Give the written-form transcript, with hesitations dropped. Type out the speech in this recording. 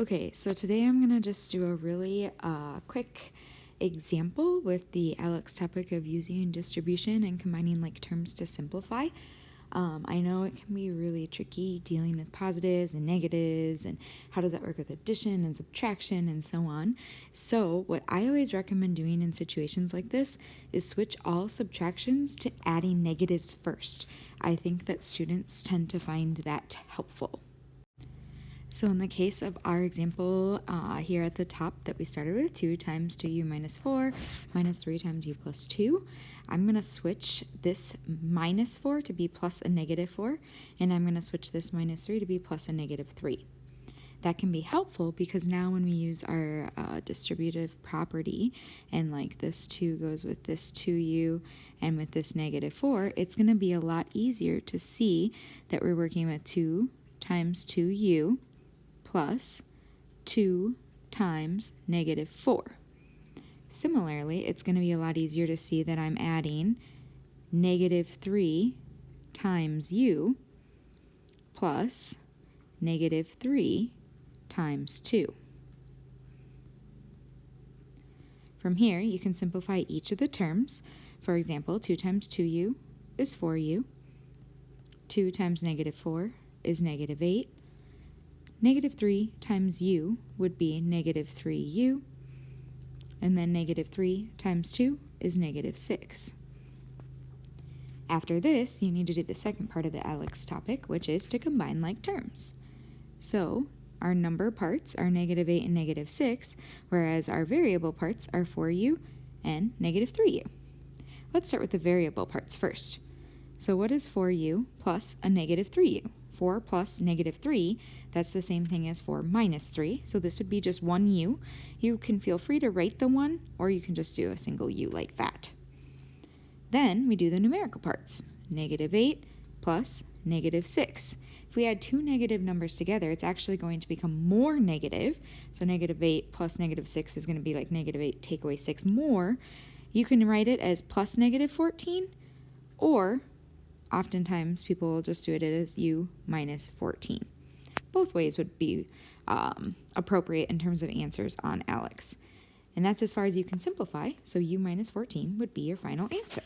Okay, so today I'm going to just do a really quick example with the Alex topic of using distribution and combining like terms to simplify. I know it can be really tricky dealing with positives and negatives and how does that work with addition and subtraction and so on. So what I always recommend doing in situations like this is switch all subtractions to adding negatives first. I think that students tend to find that helpful. So in the case of our example here at the top that we started with, 2 times 2u minus 4 minus 3 times u plus 2, I'm going to switch this minus 4 to be plus a negative 4, and I'm going to switch this minus 3 to be plus a negative 3. That can be helpful because now when we use our distributive property and like this 2 goes with this 2u and with this negative 4, it's going to be a lot easier to see that we're working with 2 times 2u plus 2 times negative 4. Similarly, it's going to be a lot easier to see that I'm adding negative 3 times u plus negative 3 times 2. From here, you can simplify each of the terms. For example, 2 times 2u is 4u. 2 times negative 4 is negative 8. Negative 3 times u would be negative 3u, and then negative 3 times 2 is negative 6. After this, you need to do the second part of the Alex topic, which is to combine like terms. So our number parts are negative 8 and negative 6, whereas our variable parts are 4u and negative 3u. Let's start with the variable parts first. So what is 4u plus a negative 3u? 4 plus negative 3, that's the same thing as 4 minus 3, so this would be just 1u. You can feel free to write the 1, or you can just do a single u like that. Then we do the numerical parts. Negative 8 plus negative 6. If we add two negative numbers together, it's actually going to become more negative, so negative 8 plus negative 6 is going to be like negative 8 take away 6 more. You can write it as plus negative 14, or oftentimes people will just do it as u minus 14. Both ways would be appropriate in terms of answers on Alex. And that's as far as you can simplify, so u minus 14 would be your final answer.